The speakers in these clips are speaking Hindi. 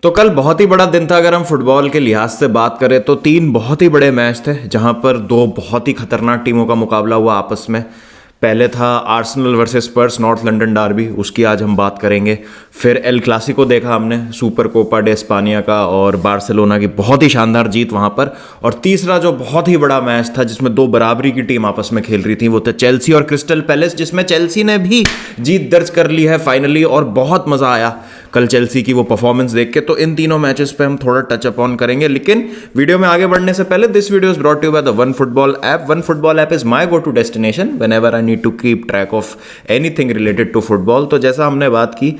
तो कल बहुत ही बड़ा दिन था। अगर हम फुटबॉल के लिहाज से बात करें तो तीन बहुत ही बड़े मैच थे जहां पर दो बहुत ही खतरनाक टीमों का मुकाबला हुआ आपस में। पहले था आर्सेनल वर्सेस स्पर्स, नॉर्थ लंदन डार्बी, उसकी आज हम बात करेंगे। फिर एल क्लासिको देखा हमने, सुपर कोपा डे स्पानिया का, और बार्सिलोना की बहुत ही शानदार जीत वहां पर। और तीसरा जो बहुत ही बड़ा मैच था जिसमें दो बराबरी की टीम आपस में खेल रही थी, वो था चेल्सी और क्रिस्टल पैलेस, जिसमें चेल्सी ने भी जीत दर्ज कर ली है फाइनली। और बहुत मजा आया कल चेल्सी की वो परफॉर्मेंस देख के। तो इन तीनों मैचेस पे हम थोड़ा टच अप ऑन करेंगे, लेकिन वीडियो में आगे बढ़ने से पहले this video is brought you by the one football app. One football app is my go to destination whenever I need to keep track of anything related to football. तो जैसा हमने बात की,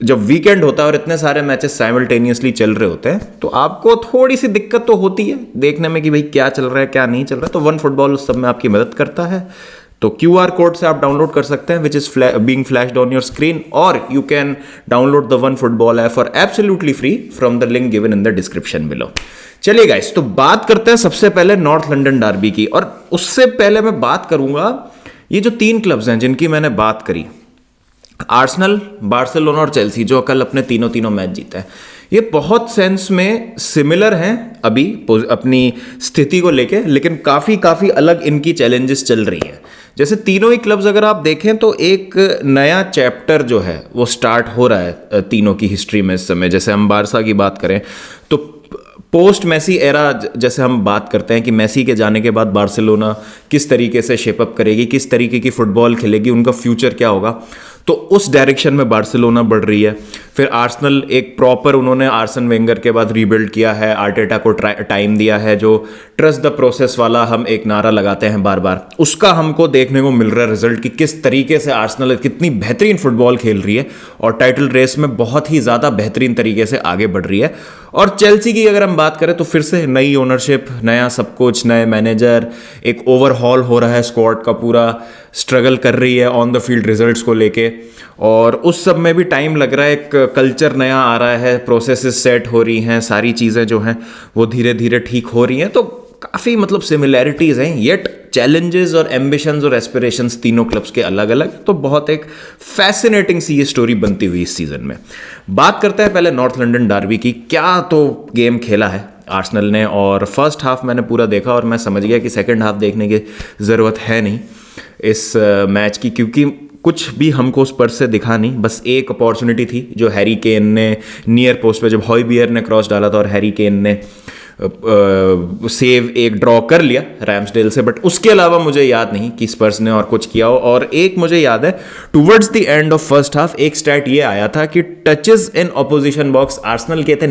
जब वीकेंड होता है और इतने सारे मैचेस साइमल्टेनियसली चल रहे होते हैं तो आपको थोड़ी सी दिक्कत तो होती है देखने में कि भाई क्या चल रहा है क्या नहीं चल रहा है। तो वन फुटबॉल उस सब में आपकी मदद करता है। तो QR कोड से आप डाउनलोड कर सकते हैं, which is being flashed on your screen, और you can download the one football app for absolutely free from the link given in the description below. चलिए गाइस, तो बात करते हैं सबसे पहले नॉर्थ लंदन डार्बी की। और उससे पहले मैं बात करूंगा ये जो तीन क्लब्स हैं जिनकी मैंने बात करी, आर्सेनल, बार्सिलोना और चेल्सी, जो कल अपने तीनों मैच जीते हैं, ये बहुत सेंस में सिमिलर हैं अभी अपनी स्थिति को लेके, लेकिन काफ़ी अलग इनकी चैलेंजेस चल रही हैं। जैसे तीनों ही क्लब्स अगर आप देखें तो एक नया चैप्टर जो है वो स्टार्ट हो रहा है तीनों की हिस्ट्री में इस समय। जैसे हम बारसा की बात करें तो पोस्ट मैसी एरा, जैसे हम बात करते हैं कि मैसी के जाने के बाद बार्सिलोना किस तरीके से शेपअप करेगी, किस तरीके की फुटबॉल खेलेगी, उनका फ्यूचर क्या होगा, तो उस डायरेक्शन में बार्सिलोना बढ़ रही है। फिर आर्सेनल एक प्रॉपर, उन्होंने आर्सन वेंगर के बाद रीबिल्ड किया है, आर्टेटा को टाइम दिया है, जो ट्रस्ट द प्रोसेस वाला हम एक नारा लगाते हैं बार बार, उसका हमको देखने को मिल रहा है रिजल्ट कि किस तरीके से आर्सेनल कितनी बेहतरीन फुटबॉल खेल रही है और टाइटल रेस में बहुत ही ज़्यादा बेहतरीन तरीके से आगे बढ़ रही है। और चेल्सी की अगर हम बात करें तो फिर से नई ओनरशिप, नया सब कुछ, नए मैनेजर, एक ओवरहॉल हो रहा है स्क्वाड का, पूरा स्ट्रगल कर रही है ऑन द फील्ड रिजल्ट्स को लेके, और उस सब में भी टाइम लग रहा है। एक कल्चर नया आ रहा है, प्रोसेसेस सेट हो रही हैं, सारी चीज़ें जो हैं वो धीरे धीरे ठीक हो रही हैं। तो काफ़ी मतलब सिमिलैरिटीज़ हैं, येट चैलेंजेस और एम्बिशंस और एस्पिरेशंस तीनों क्लब्स के अलग अलग। तो बहुत एक फैसिनेटिंग सी ये स्टोरी बनती हुई इस सीज़न में। बात करते हैं पहले नॉर्थ लंदन डार्बी की। क्या तो गेम खेला है आर्सेनल ने, और फर्स्ट हाफ मैंने पूरा देखा और मैं समझ गया कि सेकेंड हाफ देखने की ज़रूरत है नहीं इस मैच की, क्योंकि कुछ भी हमको स्पर्स से दिखा नहीं। बस एक अपॉर्चुनिटी थी जो हैरी केन ने नियर पोस्ट पे, जब हॉयबियर ने क्रॉस डाला था और हैरी केन ने सेव एक ड्रॉ कर लिया रैम्सडेल से, बट उसके अलावा मुझे याद नहीं कि स्पर्स ने और कुछ किया हो। और एक मुझे याद है, towards the end of first half एक स्टैट ये आया था कि touches in opposition box Arsenal के थे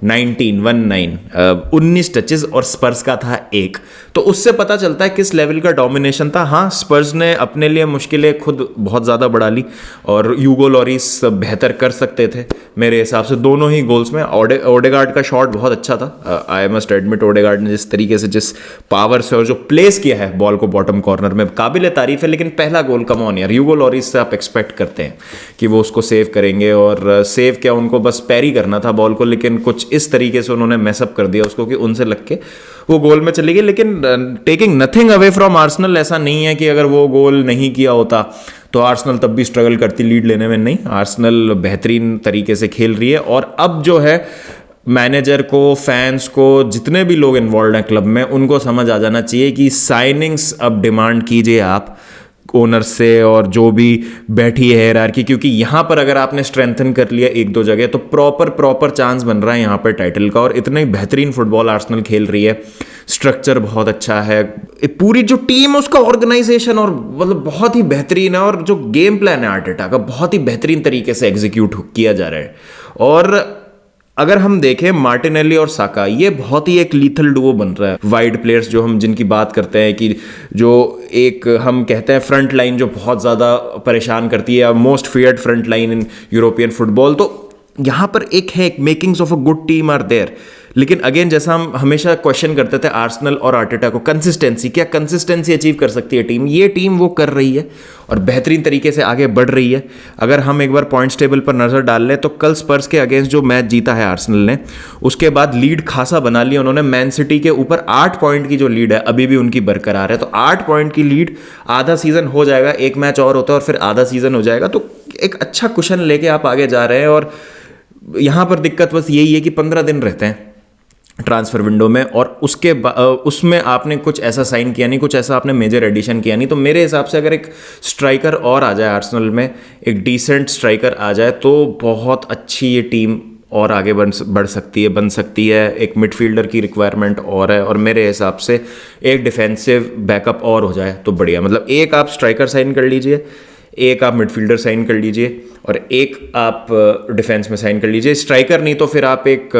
19 टचेस और स्पर्स का था 1। तो उससे पता चलता है किस लेवल का डोमिनेशन था। हाँ, स्पर्स ने अपने लिए मुश्किलें खुद बहुत ज़्यादा बढ़ा ली और ह्यूगो लॉरिस बेहतर कर सकते थे मेरे हिसाब से दोनों ही गोल्स में। ओडेगार्ड का शॉट बहुत अच्छा था, आई मस्ट एडमिट। ओडेगार्ड ने जिस तरीके से, जिस पावर से और जो प्लेस किया है बॉल को बॉटम कॉर्नर में, काबिल तारीफ है। लेकिन पहला गोल, कम ऑन यार, ह्यूगो लॉरिस से आप एक्सपेक्ट करते हैं कि वो उसको सेव करेंगे, और सेव क्या, उनको बस पैरी करना था बॉल को, लेकिन कुछ इस तरीके से उन्होंने मैसअप कर दिया उसको कि उनसे लग के वो गोल में चली गई। लेकिन taking nothing away from Arsenal, ऐसा नहीं है कि अगर वो गोल नहीं किया होता तो आर्सेनल तब भी स्ट्रगल करती लीड लेने में। नहीं, आर्सेनल बेहतरीन तरीके से खेल रही है। और अब जो है मैनेजर को, फैंस को, जितने भी लोग इन्वॉल्व हैं क्लब में, उनको समझ आ जाना चाहिए कि साइनिंग्स अब डिमांड कीजिए आप ओनर से और जो भी बैठी है हायरार्की, क्योंकि यहाँ पर अगर आपने स्ट्रेंथन कर लिया एक दो जगह तो प्रॉपर चांस बन रहा है यहाँ पर टाइटल का। और इतनी बेहतरीन फुटबॉल आर्सेनल खेल रही है, स्ट्रक्चर बहुत अच्छा है, पूरी जो टीम है उसका ऑर्गेनाइजेशन और मतलब बहुत ही बेहतरीन है, और जो गेम प्लान है आर्टेटा का बहुत ही बेहतरीन तरीके से एग्जीक्यूट किया जा रहा है। और अगर हम देखें मार्टिनेली और साका, ये बहुत ही एक लीथल डुओ बन रहा है। वाइड प्लेयर्स जो हम जिनकी बात करते हैं कि जो एक हम कहते हैं फ्रंट लाइन जो बहुत ज़्यादा परेशान करती है, most feared front line in European football, तो यहाँ पर एक है, makings of a good team are there. लेकिन अगेन, जैसा हम हमेशा क्वेश्चन करते थे आर्सेनल और आर्टेटा को, कंसिस्टेंसी, क्या कंसिस्टेंसी अचीव कर सकती है टीम? ये टीम वो कर रही है और बेहतरीन तरीके से आगे बढ़ रही है। अगर हम एक बार पॉइंट्स टेबल पर नजर डाल लें तो कल स्पर्स के अगेंस्ट जो मैच जीता है आर्सेनल ने, उसके बाद लीड खासा बना लिया उन्होंने। मैन सिटी के ऊपर 8 पॉइंट की जो लीड है अभी भी उनकी बरकरार है। तो 8 पॉइंट की लीड, आधा सीजन हो जाएगा, एक मैच और होता है और फिर आधा सीजन हो जाएगा। तो एक अच्छा कुशन लेके आप आगे जा रहे हैं। और यहाँ पर दिक्कत बस यही है कि 15 दिन रहते हैं ट्रांसफर विंडो में, और उसमें आपने कुछ ऐसा साइन किया नहीं, कुछ ऐसा आपने मेजर एडिशन किया नहीं। तो मेरे हिसाब से अगर एक स्ट्राइकर और आ जाए आर्सेनल में, एक डिसेंट स्ट्राइकर आ जाए, तो बहुत अच्छी ये टीम और आगे बढ़ सकती है। एक मिडफील्डर की रिक्वायरमेंट और है, और मेरे हिसाब से एक डिफेंसिव बैकअप और हो जाए तो बढ़िया। मतलब एक आप स्ट्राइकर साइन कर लीजिए, एक आप मिडफील्डर साइन कर लीजिए, और एक आप डिफेंस में साइन कर लीजिए। स्ट्राइकर नहीं तो फिर आप एक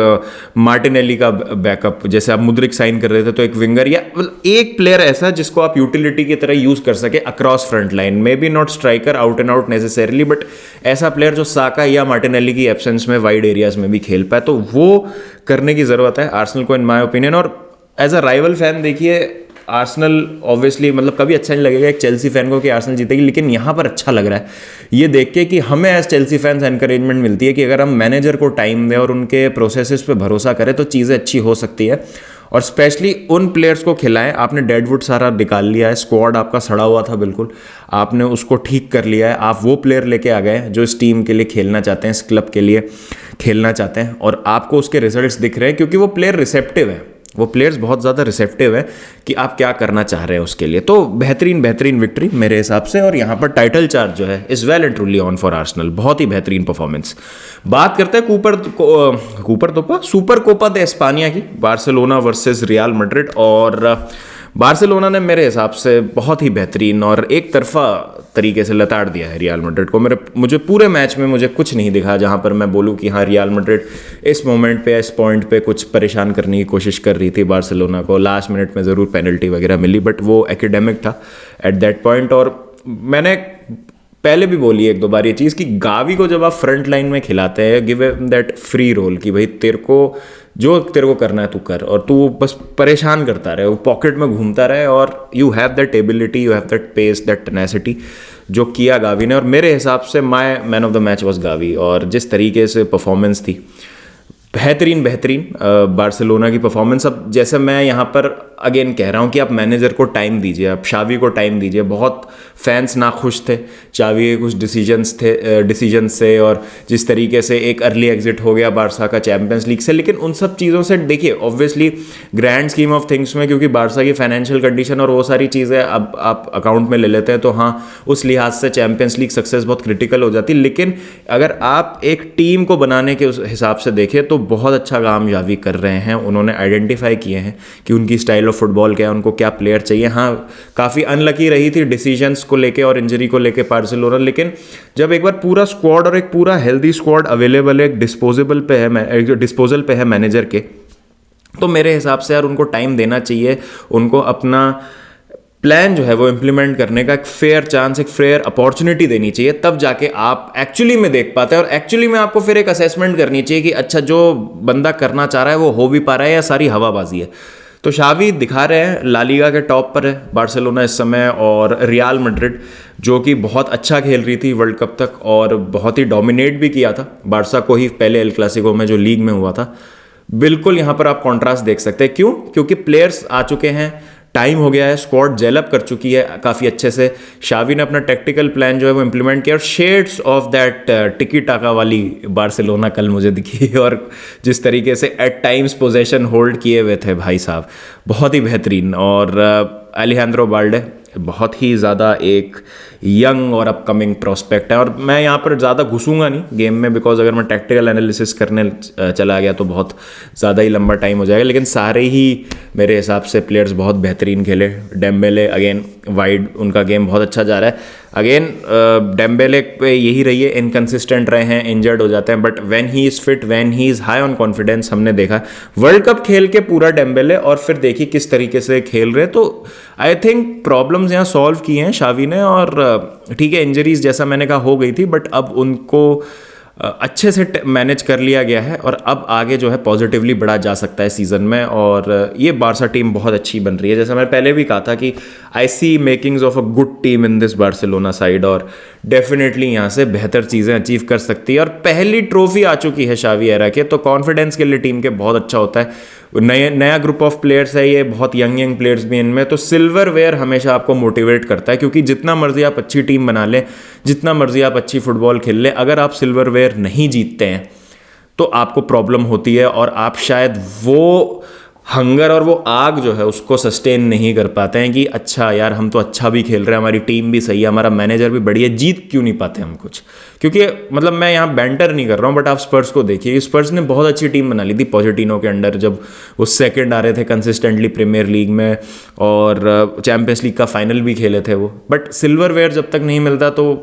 मार्टिनेली का बैकअप, जैसे आप मुद्रिक साइन कर रहे थे, तो एक विंगर या एक प्लेयर ऐसा जिसको आप यूटिलिटी की तरह यूज कर सके across front line, may be not striker out and out necessarily, but ऐसा प्लेयर जो साका या मार्टिनेली की एब्सेंस में वाइड एरियाज में भी खेल पाए, तो वो करने की जरूरत है आर्सेनल को इन माय ओपिनियन। और एज अ राइवल फैन देखिए, आर्सेनल ऑब्वियसली मतलब कभी अच्छा नहीं लगेगा एक चेल्सी फैन को कि आर्सेनल जीतेगी, लेकिन यहाँ पर अच्छा लग रहा है ये देख के कि हमें एज चेल्सी फैंस एनकरेजमेंट मिलती है कि अगर हम मैनेजर को टाइम दें और उनके प्रोसेसेस पे भरोसा करें तो चीज़ें अच्छी हो सकती है। और स्पेशली उन प्लेयर्स को खिलाएं। आपने डेडवुड सारा निकाल लिया है, स्क्वाड आपका सड़ा हुआ था बिल्कुल, आपने उसको ठीक कर लिया है। आप वो प्लेयर लेके आ गए जो इस टीम के लिए खेलना चाहते हैं, इस क्लब के लिए खेलना चाहते हैं, और आपको उसके रिजल्ट्स दिख रहे हैं क्योंकि वो प्लेयर रिसेप्टिव है, वो प्लेयर्स बहुत ज़्यादा रिसेप्टिव है कि आप क्या करना चाह रहे हैं उसके लिए। तो बेहतरीन विक्ट्री मेरे हिसाब से, और यहाँ पर टाइटल चार्ज जो है is well and truly on for Arsenal. बहुत ही बेहतरीन परफॉर्मेंस। बात करते हैं सुपर कोपा दे एस्पानिया की, बार्सिलोना वर्सेस रियल मैड्रिड। और बार्सिलोना ने मेरे हिसाब से बहुत ही बेहतरीन और एक तरफा तरीके से लताड़ दिया है रियल मैड्रिड को। मुझे पूरे मैच में मुझे कुछ नहीं दिखा जहां पर मैं बोलूं कि हाँ रियल मैड्रिड इस मोमेंट पे, इस पॉइंट पे कुछ परेशान करने की कोशिश कर रही थी बार्सिलोना को। लास्ट मिनट में ज़रूर पेनल्टी वगैरह मिली, बट वो एकेडमिक था एट दैट पॉइंट। और मैंने पहले भी बोली एक दो बार ये चीज़ कि गावी को जब आप फ्रंट लाइन में खिलाते हैं, गिव दैट फ्री रोल कि भाई तेरे को करना है तू कर, और तू बस परेशान करता रहे, वो पॉकेट में घूमता रहे, और you have that ability, you have that pace, that tenacity, जो किया गावी ने। और मेरे हिसाब से my man of the match was Gavi. और जिस तरीके से परफॉर्मेंस थी, बेहतरीन बार्सिलोना की परफॉर्मेंस। अब जैसे मैं यहाँ पर अगेन कह रहा हूँ कि आप मैनेजर को टाइम दीजिए, आप शावी को टाइम दीजिए। बहुत फैंस नाखुश थे शावी के कुछ डिसीजन से, और जिस तरीके से एक अर्ली एग्जिट हो गया बारसा का चैंपियंस लीग से। लेकिन उन सब चीज़ों से देखिए, obviously grand scheme of things में, क्योंकि बारसा की फाइनेंशियल कंडीशन और वो सारी चीज़ें अब आप अकाउंट में ले लेते हैं, तो हाँ उस लिहाज से चैंपियंस लीग सक्सेस बहुत क्रिटिकल हो जाती। लेकिन अगर आप एक टीम को बनाने के उस हिसाब से देखें तो बहुत अच्छा काम यावी कर रहे हैं। उन्होंने आइडेंटिफाई किए हैं कि उनकी स्टाइल ऑफ फुटबॉल क्या है, उनको क्या प्लेयर चाहिए। हाँ काफ़ी अनलकी रही थी डिसीजंस को लेके और इंजरी को लेके बार्सिलोना, लेकिन जब एक बार पूरा स्क्वाड और एक पूरा हेल्दी स्क्वाड अवेलेबल है, एक डिस्पोजल पे है मैनेजर के, तो मेरे हिसाब से यार उनको टाइम देना चाहिए। उनको अपना प्लान जो है वो इम्प्लीमेंट करने का एक फेयर चांस, एक फेयर अपॉर्चुनिटी देनी चाहिए, तब जाके आप एक्चुअली में देख पाते हैं। और एक्चुअली में आपको फिर एक असेसमेंट करनी चाहिए कि अच्छा जो बंदा करना चाह रहा है वो हो भी पा रहा है या सारी हवाबाजी है। तो शावी दिखा रहे हैं ला लीगा के टॉप पर है बार्सिलोना इस समय, और रियल मैड्रिड जो कि बहुत अच्छा खेल रही थी वर्ल्ड कप तक और बहुत ही डोमिनेट भी किया था बारसा को ही पहले एल क्लासिको में जो लीग में हुआ था। बिल्कुल यहाँ पर आप कॉन्ट्रास्ट देख सकते हैं। क्यों? क्योंकि प्लेयर्स आ चुके हैं, टाइम हो गया है, स्क्वाड जेलअप कर चुकी है काफ़ी अच्छे से। शावी ने अपना टैक्टिकल प्लान जो है वो इम्प्लीमेंट किया, और शेड्स ऑफ दैट टिकी टाका वाली बार्सिलोना कल मुझे दिखी। और जिस तरीके से एट टाइम्स पोजेशन होल्ड किए हुए थे भाई साहब, बहुत ही बेहतरीन। और अलेहांद्रो बाल्डे बहुत ही ज़्यादा एक यंग और अपकमिंग प्रोस्पेक्ट है। और मैं यहाँ पर ज़्यादा घुसूंगा नहीं गेम में, बिकॉज अगर मैं टैक्टिकल एनालिसिस करने चला गया तो बहुत ज़्यादा ही लंबा टाइम हो जाएगा। लेकिन सारे ही मेरे हिसाब से प्लेयर्स बहुत बेहतरीन खेले। डेम्बेले अगेन वाइड, उनका गेम बहुत अच्छा जा रहा है। अगेन डेम्बेले पे यही रही है, इनकन्सिस्टेंट रहे हैं, इंजर्ड हो जाते हैं, but when he is fit, when he is high on confidence, हमने देखा वर्ल्ड कप खेल के पूरा डेम्बेले, और फिर देखिए किस तरीके से खेल रहे। तो आई थिंक प्रॉब्लम्स यहाँ सॉल्व की हैं शावी ने। और ठीक है इंजरीज जैसा मैंने कहा हो गई थी, बट अब उनको अच्छे से मैनेज कर लिया गया है, और अब आगे जो है पॉजिटिवली बढ़ा जा सकता है सीज़न में। और ये बारसा टीम बहुत अच्छी बन रही है। जैसा मैंने पहले भी कहा था कि I see makings of a good team in this Barcelona side, और डेफिनेटली यहाँ से बेहतर चीज़ें अचीव कर सकती है। और पहली ट्रॉफी आ चुकी है शावी एरा के, तो कॉन्फिडेंस के लिए टीम के बहुत अच्छा होता है। नया ग्रुप ऑफ प्लेयर्स है ये, बहुत यंग प्लेयर्स भी इनमें, तो सिल्वरवेयर हमेशा आपको मोटिवेट करता है। क्योंकि जितना मर्जी आप अच्छी टीम बना लें, जितना मर्जी आप अच्छी फुटबॉल खेल लें, अगर आप सिल्वरवेयर नहीं जीतते हैं तो आपको प्रॉब्लम होती है और आप शायद वो हंगर और वो आग जो है उसको सस्टेन नहीं कर पाते हैं कि अच्छा यार हम तो अच्छा भी खेल रहे हैं, हमारी टीम भी सही है, हमारा मैनेजर भी बढ़िया, जीत क्यों नहीं पाते हम कुछ। क्योंकि मतलब मैं यहाँ बैंटर नहीं कर रहा हूँ, बट आप स्पर्स को देखिए, स्पर्स ने बहुत अच्छी टीम बना ली थी पोचेटिनो के अंडर, जब वो सेकंड आ रहे थे कंसिस्टेंटली प्रीमियर लीग में और चैंपियंस लीग का फाइनल भी खेले थे वो। बट सिल्वरवेयर जब तक नहीं मिलता तो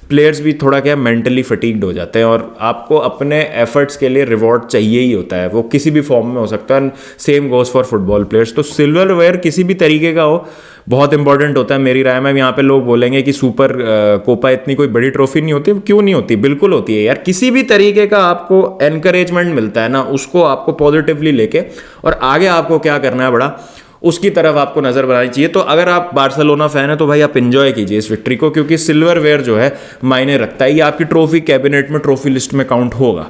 प्लेयर्स भी थोड़ा क्या मेंटली फटीग्ड हो जाते हैं, और आपको अपने एफर्ट्स के लिए रिवॉर्ड चाहिए ही होता है, वो किसी भी फॉर्म में हो सकता है। Same goes for football players. तो सिल्वरवेयर किसी भी तरीके का हो बहुत इंपॉर्टेंट होता है मेरी राय में। यहाँ पे लोग बोलेंगे कि सुपर कोपा इतनी कोई बड़ी ट्रॉफी नहीं होती, क्यों नहीं होती, बिल्कुल होती है यार। किसी भी तरीके का आपको एनकरेजमेंट मिलता है ना, उसको आपको पॉजिटिवली लेके और आगे आपको क्या करना है बड़ा, उसकी तरफ आपको नजर बनानी चाहिए। तो अगर आप बार्सिलोना फैन है तो भाई आप एंजॉय कीजिए इस विक्ट्री को, क्योंकि सिल्वरवेयर जो है मायने रखता है, ये आपकी ट्रॉफी कैबिनेट में ट्रॉफी लिस्ट में काउंट होगा।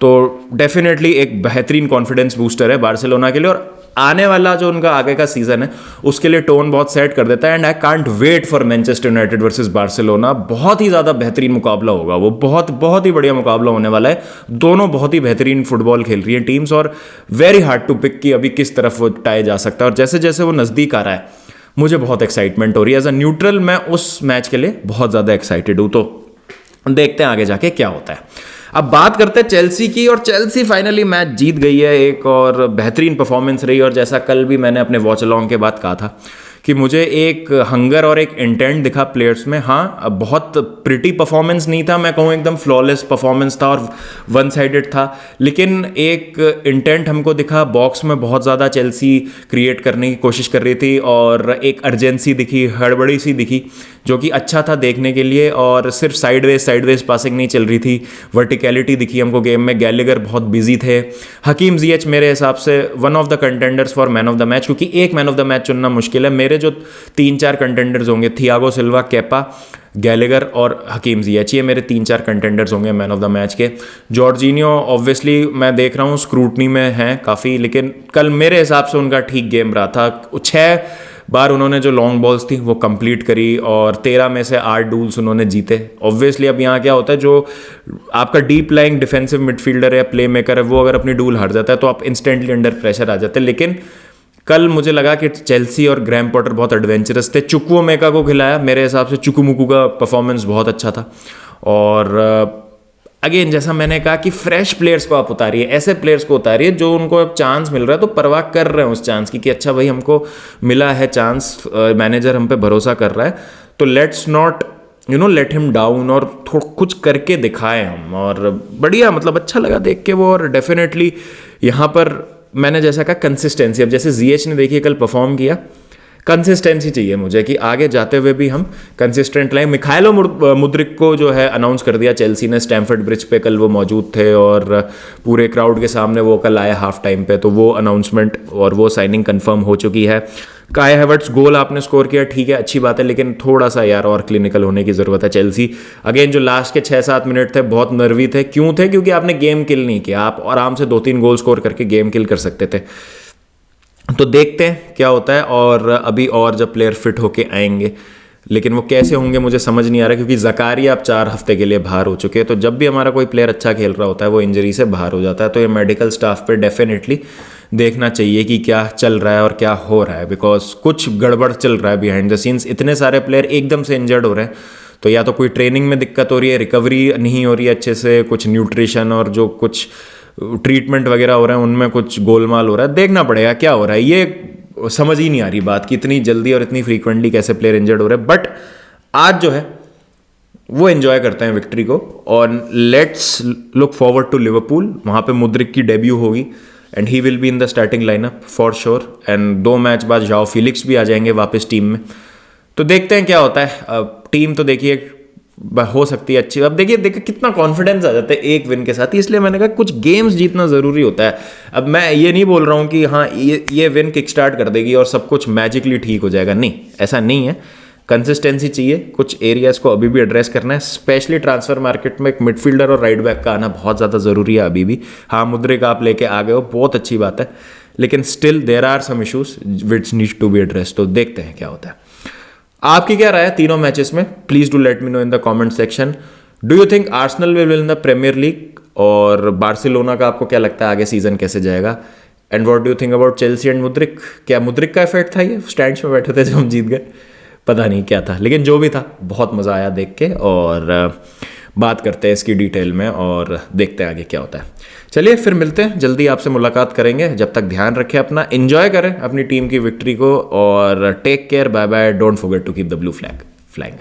तो डेफिनेटली एक बेहतरीन कॉन्फिडेंस बूस्टर है बार्सिलोना के लिए, और आने वाला जो उनका आगे का सीजन है उसके लिए टोन बहुत सेट कर देता है। And I can't wait for Manchester United versus Barcelona. बहुत ही ज़्यादा बेहतरीन मुकाबला होगा वो, बहुत ही बढ़िया मुकाबला होने वाला है। दोनों बहुत ही बेहतरीन फुटबॉल खेल रही हैं टीम्स, और वेरी हार्ड टू पिक कि अभी किस तरफ वो टाया जा सकता है। और जैसे जैसे वो नज़दीक आ रहा है मुझे बहुत एक्साइटमेंट हो रही है। एज अ न्यूट्रल मैं उस मैच के लिए बहुत ज़्यादा एक्साइटेड हूँ। तो देखते हैं आगे जाके क्या होता है। अब बात करते हैं चेल्सी की, और चेल्सी फाइनली मैच जीत गई है एक, और बेहतरीन परफॉर्मेंस रही। और जैसा कल भी मैंने अपने वॉच अलॉन्ग के बाद कहा था कि मुझे एक हंगर और एक इंटेंट दिखा प्लेयर्स में। हाँ, बहुत प्रिटी परफॉर्मेंस नहीं था, मैं कहूँ एकदम फ्लॉलेस परफॉर्मेंस था और वन साइडेड था, लेकिन एक इंटेंट हमको दिखा। बॉक्स में बहुत ज़्यादा चेल्सी क्रिएट करने की कोशिश कर रही थी, और एक अर्जेंसी दिखी, हड़बड़ी सी दिखी, जो कि अच्छा था देखने के लिए। और सिर्फ साइडवेज पासिंग नहीं चल रही थी, वर्टिकलिटी दिखी हमको गेम में। गैलेगर बहुत बिजी थे। हकीम जिएच मेरे हिसाब से one of the contenders for man of the match, क्योंकि एक मैन ऑफ द मैच चुनना मुश्किल है। मेरे जो 3-4 कंटेंडर्स होंगे, थियागो सिल्वा, केपा, गैलेगर और हकीम जिएच, ये मेरे 3-4 कंटेंडर्स होंगे मैन ऑफ द मैच के। जॉर्जिनियो ऑब्वियसली मैं देख रहा हूँ स्क्रूटनी में हैं काफ़ी, लेकिन कल मेरे हिसाब से उनका ठीक गेम रहा था। 6 बार उन्होंने जो लॉन्ग बॉल्स थी वो कंप्लीट करी, और 13 में से 8 डूल्स उन्होंने जीते। ऑब्वियसली अब यहाँ क्या होता है, जो आपका डीप लाइंग डिफेंसिव मिडफील्डर है, प्ले मेकर है, वो अगर अपनी डूल हार जाता है तो आप इंस्टेंटली अंडर प्रेशर आ जाते हैं। लेकिन कल मुझे लगा कि चेल्सी और ग्रैम पॉटर बहुत एडवेंचरस थे। चुक्वोमेका को खिलाया, मेरे हिसाब से चुकुमुकू का परफॉर्मेंस बहुत अच्छा था। और अगेन जैसा मैंने कहा कि फ्रेश प्लेयर्स को आप उतारिए, ऐसे प्लेयर्स को उतारिए जो उनको अब चांस मिल रहा है तो परवाह कर रहे हैं उस चांस की, कि अच्छा भाई हमको मिला है चांस, मैनेजर हम पे भरोसा कर रहा है, तो let's not let him down, और कुछ करके दिखाए हम। और बढ़िया, मतलब अच्छा लगा देख के वो। और डेफिनेटली यहाँ पर मैंने जैसा कहा कंसिस्टेंसी, अब जैसे जीएच ने देखिए कल परफॉर्म किया, कंसिस्टेंसी चाहिए मुझे कि आगे जाते हुए भी हम कंसिस्टेंट लाएं। मिखाइलो मुद्रिक को जो है अनाउंस कर दिया चेल्सी ने, स्टैमफोर्ड ब्रिज पे कल वो मौजूद थे और पूरे क्राउड के सामने वो कल आए हाफ टाइम पे, तो वो अनाउंसमेंट और वो साइनिंग कंफर्म हो चुकी है। काय हैवर्ट्स गोल आपने स्कोर किया, ठीक है, अच्छी बात है, लेकिन थोड़ा सा यार और क्लिनिकल होने की ज़रूरत है। चेल्सी अगेन जो लास्ट के 6-7 मिनट थे बहुत नर्वी थे। क्यों थे? क्योंकि आपने गेम किल नहीं किया। आप आराम से 2-3 गोल स्कोर करके गेम किल कर सकते थे। तो देखते हैं क्या होता है। और अभी और जब प्लेयर फिट होके आएंगे, लेकिन वो कैसे होंगे मुझे समझ नहीं आ रहा, क्योंकि ज़कारिया अब 4 हफ्ते के लिए बाहर हो चुके हैं। तो जब भी हमारा कोई प्लेयर अच्छा खेल रहा होता है वो इंजरी से बाहर हो जाता है, तो ये मेडिकल स्टाफ पे डेफिनेटली देखना चाहिए कि क्या चल रहा है और क्या हो रहा है, बिकॉज कुछ गड़बड़ चल रहा है बिहाइंड द सीन्स। इतने सारे प्लेयर एकदम से इंजर्ड हो रहे हैं, तो या तो कोई ट्रेनिंग में दिक्कत हो रही है, रिकवरी नहीं हो रही है अच्छे से, कुछ न्यूट्रिशन और जो कुछ ट्रीटमेंट वगैरह हो रहे हैं उनमें कुछ गोलमाल हो रहा है। देखना पड़ेगा क्या हो रहा है, ये समझ ही नहीं आ रही बात कि इतनी जल्दी और इतनी फ्रीक्वेंटली कैसे प्लेयर इंजर्ड हो रहे हैं। बट आज जो है वो एंजॉय करते हैं विक्ट्री को, और let's look forward to Liverpool. वहाँ पे मुद्रिक की डेब्यू होगी and he will be in the starting lineup for sure. And 2 match बाद जाओ फिलिक्स भी आ जाएंगे वापस टीम में। तो देखते हैं क्या होता है। टीम तो देखिए हो सकती है अच्छी। अब देखिए कितना कॉन्फिडेंस आ जाता है एक विन के साथ ही, इसलिए मैंने कहा कुछ गेम्स जीतना ज़रूरी होता है। अब मैं ये नहीं बोल रहा हूँ कि हाँ ये विन किक स्टार्ट कर देगी और सब कुछ मैजिकली ठीक हो जाएगा, नहीं, ऐसा नहीं है। कंसिस्टेंसी चाहिए, कुछ एरियाज़ को अभी भी एड्रेस करना है, स्पेशली ट्रांसफर मार्केट में एक मिडफील्डर और राइट बैक का आना बहुत ज़्यादा ज़रूरी है अभी भी। हाँ, मुद्रिक आप लेके आ गए हो, बहुत अच्छी बात है, लेकिन still there are some issues which need to be address. तो देखते हैं क्या होता है। आपकी क्या राय है तीनों मैचेस में? Please do let me know in the comment section. Do you think Arsenal will win the Premier League, और बार्सिलोना का आपको क्या लगता है आगे सीजन कैसे जाएगा? And what do you think about Chelsea and Mudryk? क्या मुद्रिक का इफेक्ट था ये, स्टैंड्स में बैठे थे जब हम जीत गए? पता नहीं क्या था, लेकिन जो भी था बहुत मज़ा आया देख के, और बात करते हैं इसकी डिटेल में और देखते हैं आगे क्या होता है। चलिए फिर मिलते हैं, जल्दी आपसे मुलाकात करेंगे। जब तक ध्यान रखें अपना, एंजॉय करें अपनी टीम की विक्ट्री को, और take care, bye bye, don't forget to keep the blue flag flying.